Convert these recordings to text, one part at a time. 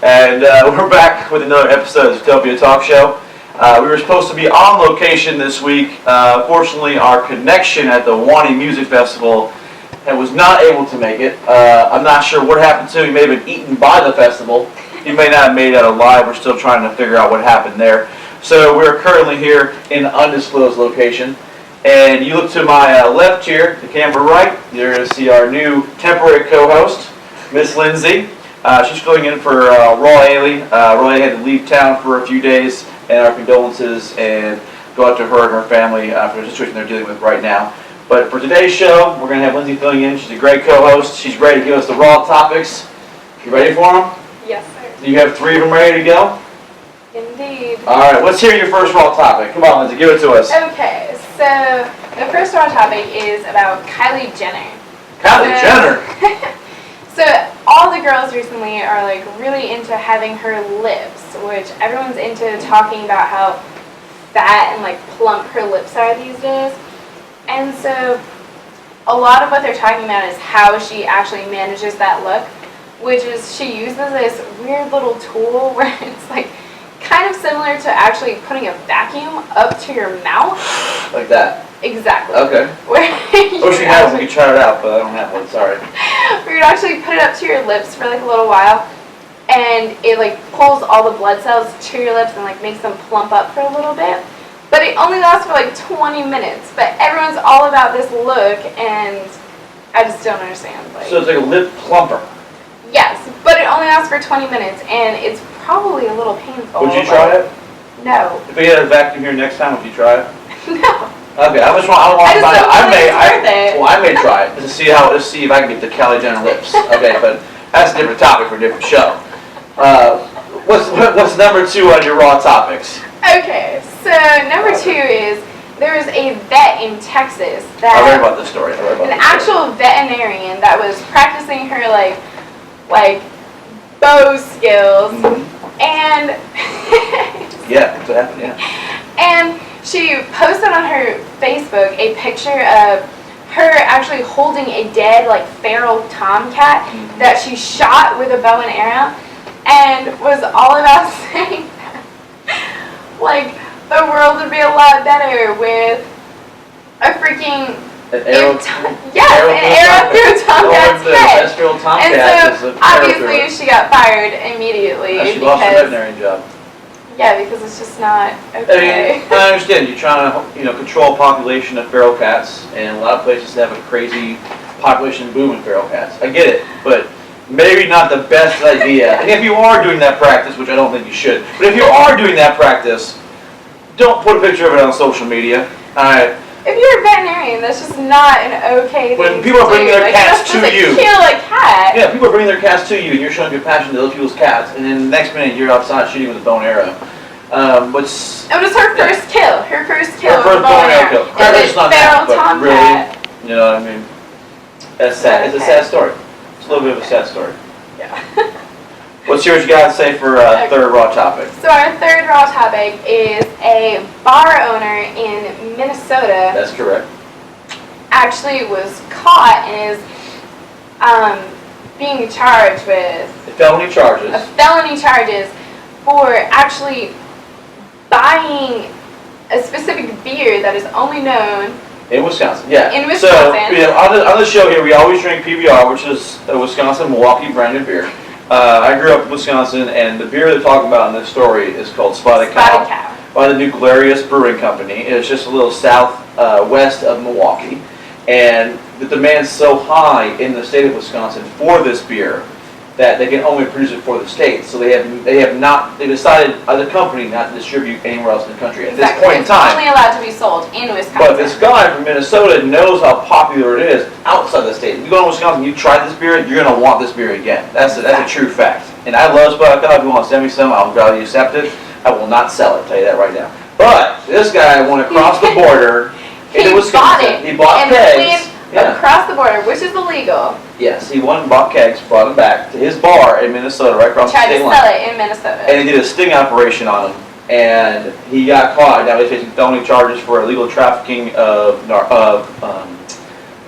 And we're back with another episode of Zootopia Talkshow. We were supposed to be on location this week. Fortunately, our connection at the Wani Music Festival was not able to make it. I'm not sure what happened to him. He may have been eaten by the festival. He may not have made it out alive. We're still trying to figure out what happened there. So we're currently here in an undisclosed location. And you look to my left here, the camera right, you're going to see our new temporary co-host, Miss Lindsay. She's filling in for Raw Ailey. Raw Ailey had to leave town for a few days, and our condolences and go out to her and her family for the situation they're dealing with right now. But for today's show, we're going to have Lindsay filling in. She's a great co-host. She's ready to give us the raw topics. You ready for them? Yes, sir. Do you have 3 of them ready to go? Indeed. All right, let's hear your first raw topic. Come on, Lindsay, give it to us. Okay, so the first raw topic is about Kylie Jenner. Kylie Jenner? So all the girls recently are like really into having her lips, which everyone's into talking about how fat and like plump her lips are these days. And so a lot of what they're talking about is how she actually manages that look, which is she uses this weird little tool where it's like kind of similar to actually putting a vacuum up to your mouth. Like that? Exactly. Okay. Where I wish we had one. We could try it out, but I don't have one. Sorry. Where you'd actually put it up to your lips for like a little while, and it like pulls all the blood cells to your lips and like makes them plump up for a little bit. But it only lasts for like 20 minutes. But everyone's all about this look, and I just don't understand. Like, so it's like a lip plumper. Yes, but it only lasts for 20 minutes, and it's probably a little painful. Would you try it? No. If we had a vacuum here next time, would you try it? No. Okay, I just want to I may try it to see if I can get the Kylie Jenner lips. Okay, but that's a different topic for a different show. What's number 2 on your raw topics? Okay, so number 2 is there was a vet in Texas that I read about this story. An actual veterinarian that was practicing her like bow skills, and yeah, that's what happened. Yeah. And she posted on her Facebook a picture of her actually holding a dead, like, feral tomcat that she shot with a bow and arrow, and was all about saying that, like, the world would be a lot better with a freaking an arrow through a tomcat's head. And so, obviously, she got fired immediately. She lost her veterinarian job. Yeah, because it's just not okay. I mean, I understand you're trying to, control a population of feral cats, and a lot of places have a crazy population boom in feral cats. I get it, but maybe not the best idea. And if you are doing that practice, which I don't think you should, but if you are doing that practice, don't put a picture of it on social media. All right. If you're a veterinarian, that's just not an okay thing. When people are bringing their cats to you, kill a cat. Yeah, people are bringing their cats to you, and you're showing compassion to those people's cats, and then the next minute you're outside shooting with a bow and arrow. It was her first kill. Her first kill. Her first bow and arrow kill. Congratulations on that, but tomcat. really, you know what I mean? That's sad. It's a sad story. It's a little bit of a sad story. Yeah. Let's hear what you got to say for third raw topic. So our third raw topic is a bar owner in Minnesota. That's correct. Actually was caught and is being charged with felony charges for actually buying a specific beer that is only known in Wisconsin. Yeah. In Wisconsin. So on the show here, we always drink PBR, which is a Wisconsin Milwaukee branded beer. I grew up in Wisconsin, and the beer they're talking about in this story is called Spotted Cow by the New Glorious Brewing Company. It's just a little southwest of Milwaukee, and the demand's so high in the state of Wisconsin for this beer that they can only produce it for the state. So they decided as a company not to distribute anywhere else in the country at this point in time. It's only allowed to be sold in Wisconsin. But this guy from Minnesota knows how popular it is outside the state. If you go to Wisconsin, you try this beer, you're gonna want this beer again. That's a true fact. And I love Spotted Cow. If you want to send me some, I'll gladly accept it. I will not sell it. I'll tell you that right now. But this guy went across the border into Wisconsin. He bought kegs. Across the border, which is illegal. Yes, he went and bought kegs, brought them back to his bar in Minnesota, right across the state line. Tried to sell it in Minnesota. And he did a sting operation on him, and he got caught. Now he's facing felony charges for illegal trafficking of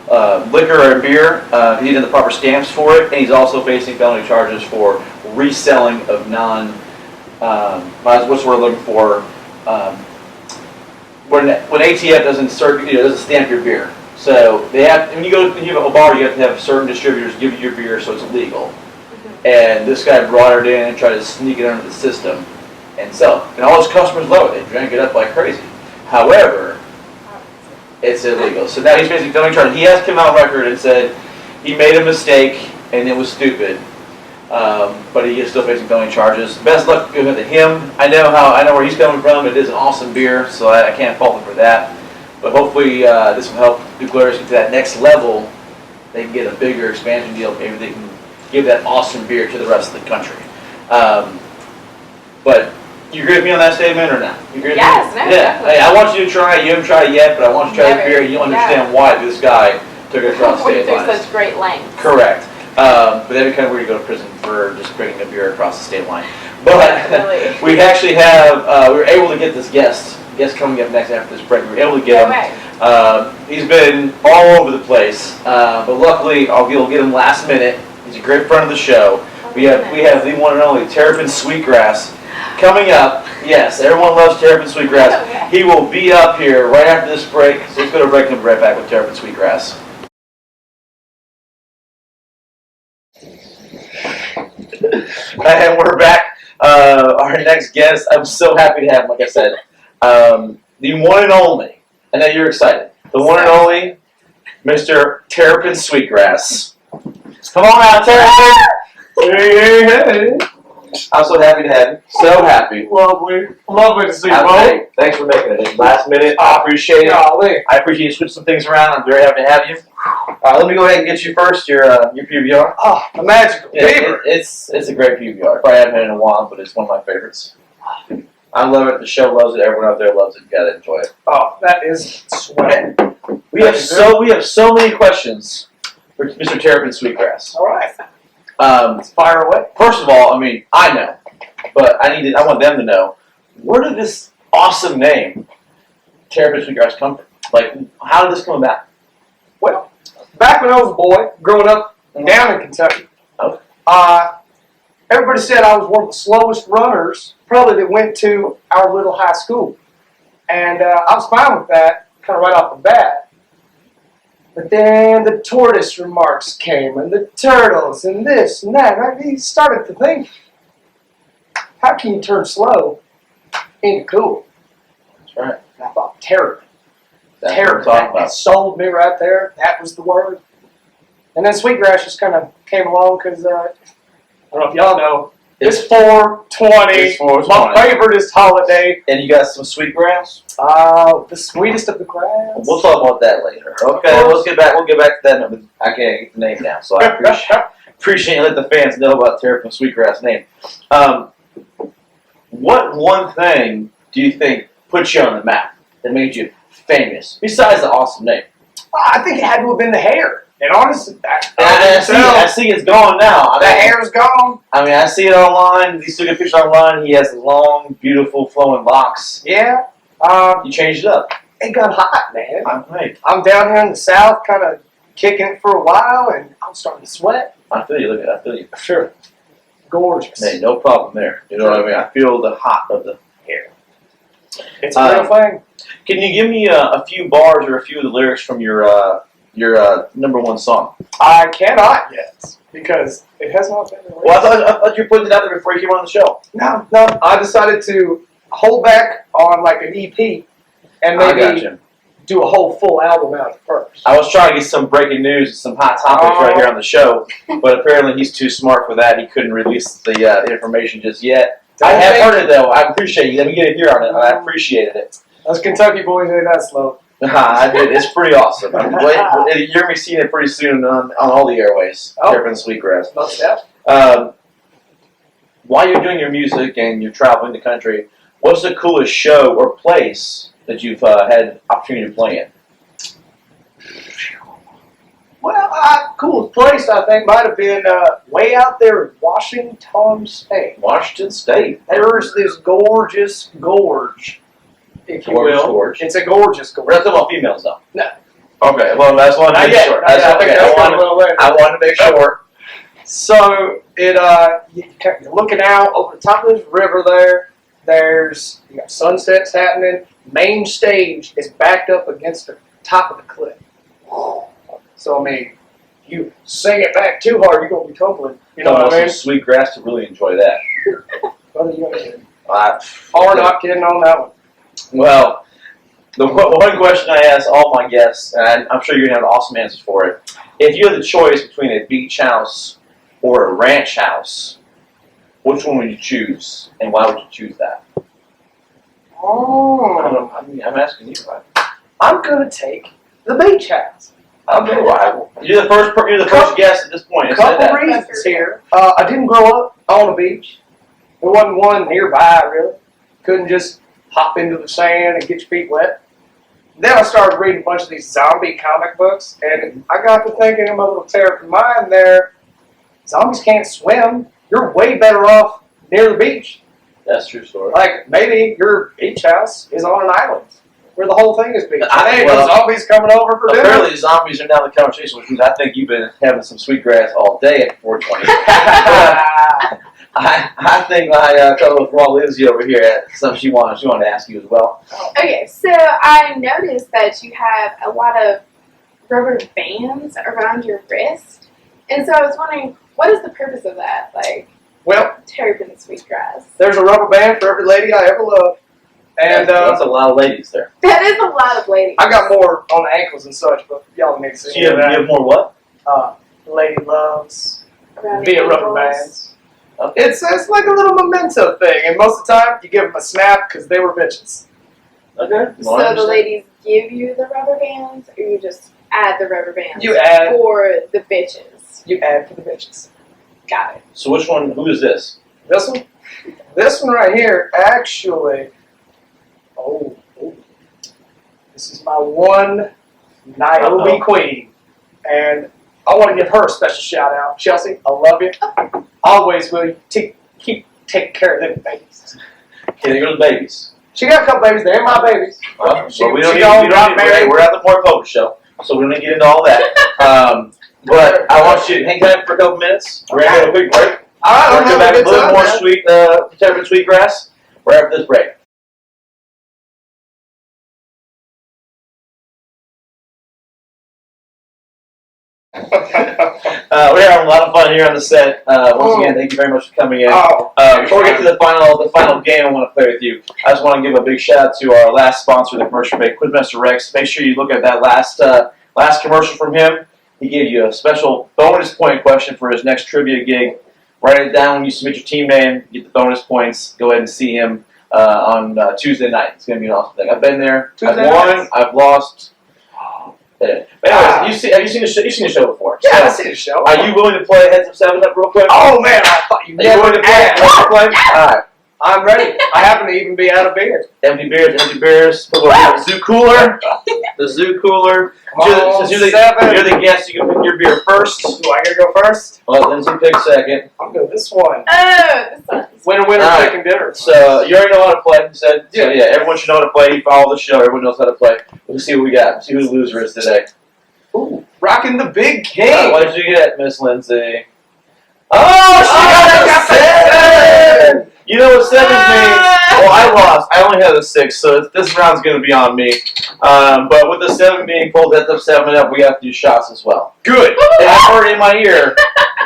liquor or beer. He did the proper stamps for it, and he's also facing felony charges for reselling of what's the word we're looking for? When ATF doesn't doesn't stamp your beer. So they have, when you have a bar, you have to have certain distributors give you your beer so it's illegal. And this guy brought it in and tried to sneak it under the system and sell it. And all his customers love it. They drank it up like crazy. However, it's illegal. So now he's basically felony charges. He has come out on record and said he made a mistake and it was stupid. But he is still facing felony charges. Best luck to him. I know where he's coming from. It is an awesome beer, so I can't fault him for that. But hopefully this will help New Glarus get to that next level. They can get a bigger expansion deal. Maybe they can give that awesome beer to the rest of the country. But you agree with me on that statement or not? You agree with me? Yes, no, yeah. definitely. Hey, I want you to try it. You haven't tried it yet, but I want you to try the beer. You don't understand why this guy took it across state lines. Through such great lengths. Correct. But that'd be kind of weird to go to prison for just bringing a beer across the state line. But Really. we actually have, we were able to get this guest coming up next after this break. We were able to get him. He's been all over the place, but luckily we'll get him last minute. He's a great friend of the show. We have the one and only Terrapin Sweetgrass coming up. Yes, everyone loves Terrapin Sweetgrass. Okay. He will be up here right after this break. So let's go to break and be right back with Terrapin Sweetgrass. And we're back. Our next guest, I'm so happy to have him, like I said. The one and only, I know you're excited, the one and only Mr. Terrapin Sweetgrass. Come on out, Terrapin! Hey. I'm so happy to have you. So happy. Lovely to see you both. Hey, thanks for making it. It's last minute. I appreciate it. Golly. I appreciate you switching some things around. I'm very happy to have you. Let me go ahead and get you first, your PBR. Oh, the magical beaver. It's a great PBR. Probably haven't had it in a while, but it's one of my favorites. I love it. The show loves it. Everyone out there loves it. You gotta enjoy it. Oh, that is sweat. We have so many questions for Mr. Terrapin Sweetgrass. All right. Let's fire away. First of all, I mean, I know, but I want them to know, where did this awesome name, Terrapin Sweetgrass, come from? Like, how did this come about? Well, back when I was a boy, growing up down in Kentucky, everybody said I was one of the slowest runners, probably that went to our little high school. And I was fine with that, kind of right off the bat. But then the tortoise remarks came, and the turtles, and this and that. And I started to think, how can you turn slow into cool? That's right. And I thought, Terrapin. That's Terrapin. what I'm talking That about. sold me right there. That was the word. And then Sweetgrass just kind of came along because, I don't know if y'all know, it's 420. It's 420. My favoriteest holiday. And you got some sweetgrass? The sweetest of the grass. We'll talk about that later. Okay, we'll get back to that. I can't get the name now, so I appreciate you letting the fans know about Terrapin Sweetgrass name. What one thing do you think put you on the map that made you famous, besides the awesome name? I think it had to have been the hair. And honestly, I see it's gone now. The hair's gone. I mean, I see it online. You still get pictures online. He has long, beautiful, flowing locks. Yeah. You changed it up. It got hot, man. I'm down here in the South, kind of kicking it for a while, and I'm starting to sweat. I feel you. I feel you. Sure. Gorgeous. Hey, no problem there. You know what I mean? I feel the hot of the hair. It's a real thing. Can you give me a few bars or a few of the lyrics from your number one song? I cannot yet, because it has not been released. Well, I thought you were putting it out there before you came on the show. No. I decided to hold back on like an EP and maybe do a whole full album out first. I was trying to get some breaking news, some hot topics right here on the show, but apparently he's too smart for that. He couldn't release the information just yet. I have heard it though. I appreciate you. Let me get a hear on it. I appreciated it. Those Kentucky boys ain't that slow. I did. It's pretty awesome. You're gonna be seeing it pretty soon on all the airways. Terrapin Sweetgrass. Most definitely. While you're doing your music and you're traveling the country, what's the coolest show or place that you've had opportunity to play in? Well, coolest place I think might have been way out there in Washington State. Washington State. There's this gorgeous gorge, if you will. Gorge. It's a gorgeous gorge. We're not talking about females though. No. Okay, well, that's one. Not yet. Not yet. I think that's coming a little later. I wanted to make sure. So you're looking out over the top of this river there. You got sunsets happening. Main stage is backed up against the top of the cliff. So I mean, you sing it back too hard, you're gonna be tumbling. You know what I mean? Sweetgrass to really enjoy that. Brother, you kidding? Not kidding on that one. Well, the one question I ask all my guests, and I'm sure you're gonna have awesome answers for it. If you had the choice between a beach house or a ranch house, which one would you choose, and why would you choose that? Oh, I'm asking you. I'm gonna take the beach house. Okay, well, you're the first guest at this point. A couple reasons here. I didn't grow up on a beach. There wasn't one nearby, really. Couldn't just hop into the sand and get your feet wet. Then I started reading a bunch of these zombie comic books, and I got to thinking in my little Terrapin mind there, zombies can't swim. You're way better off near the beach. That's a true story. Like, maybe your beach house is on an island where the whole thing is beach. I think no zombies coming over for dinner. Apparently zombies are now the conversation, which means I think you've been having some sweetgrass all day at 420. I think my fellow Raw Lindsay over here had something she wanted to ask you as well. Okay, so I noticed that you have a lot of rubber bands around your wrist, and so I was wondering, what is the purpose of that? Like, Well, Terrapin Sweetgrass. there's a rubber band for every lady I ever loved. And that's a lot of ladies there. That is a lot of ladies. I got more on the ankles and such, but y'all need to see So you have more what? lady loves Around via your rubber ankles. bands. It's like a little memento thing, and most of the time you give them a snap because they were bitches. Okay. So the ladies give you the rubber bands, or you just add the rubber bands You add, for the bitches? you add for the bitches. Got it. So which one? Who is this? This one? This one right here, actually. Oh. This is my one Niobe queen. And I want to give her a special shout out. Chelsea, I love you. Always will you keep taking care of them babies. Okay, they go to the babies. She got a couple babies. They're my babies. Well, She- we don't she need, gone, we got don't need married. we're at the More Poker Show, so we don't need to get into all that. But I want you to hang tight for a couple minutes. We're going to take a quick break. All right, We're I'm going to come having back a with a good little time, more man. Terrapin Sweetgrass right after this break. We're having a lot of fun here on the set. Once again, thank you very much for coming in. Before we get to the final game I want to play with you, I just want to give a big shout out to our last sponsor, the commercial break, Quizmaster Rex. Make sure you look at that last commercial from him. He gave you a special bonus point question for his next trivia gig. Write it down when you submit your team name, get the bonus points. Go ahead and see him on Tuesday night. It's going to be an awesome thing. I've been there. Tuesday I've won. nights. I've lost. But anyways, have you seen the show before? Yeah, I So, see the show. are you willing to play Heads Up 7 Up real quick? Oh man, I thought you Are you never willing to play? asked. Alright. I'm ready. I happen to even be out of beer. Empty beers. Put the zoo cooler. The zoo cooler. Since you're the guest, you can pick your beer first. Do I gotta go first? Well, Lindsay pick second. I'll go this one. Oh, this one. Winner, All right. chicken dinner. So you already know how to play. You said, so yeah, everyone should know how to play. You follow the show. Everyone knows how to play. We'll see what we got. See who the loser is today. Ooh, rocking the big king. What did you get, Miss Lindsay? Oh, she got a 7! You know what 7 means? Well, I lost. I only had a 6, so this round's going to be on me. But with the 7 being pulled, that's up 7 up. We have to do shots as well. Good. And I've heard in my ear,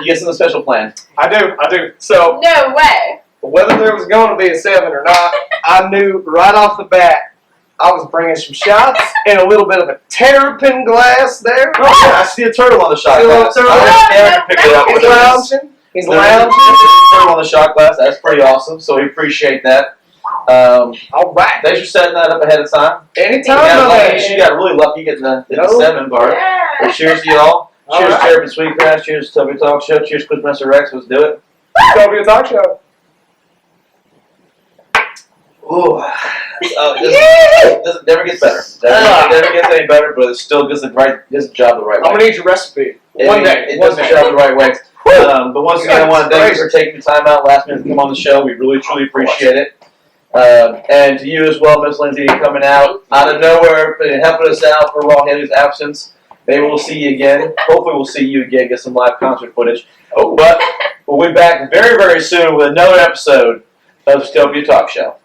you get something special planned. I do. So No way. whether there was going to be a 7 or not, I knew right off the bat I was bringing some shots and a little bit of a Terrapin glass there. Oh, yeah, I see a turtle on the shot See a little glass. turtle? I'm going to stand and pick it up. He's with us. lounging. He's There's lounging. a turtle on the shot glass. That's pretty awesome, so we appreciate that. All right. Thanks for setting that up ahead of time. Anytime, She got really lucky getting the 7 bar. Yeah. Cheers to y'all. All Cheers, right. Terrapin Sweetgrass. Cheers, Zootopia Talkshow. Cheers, Quizmaster Rex. Let's do it. Zootopia Talkshow. Ooh. This never gets better. It never gets any better, but it still does the job the right I'm way. gonna need your recipe. One day. It One does the day. job the right way. But once again, I want to thank you Crazy. for taking the time out last minute to come on the show. We really, truly appreciate it. And to you as well, Miss Lindsay, coming out of nowhere, helping us out for Raw Haley's absence. Maybe we'll see you again. Hopefully we'll see you again, get some live concert footage. But we'll be back very, very soon with another episode of the Zootopia Talk Show.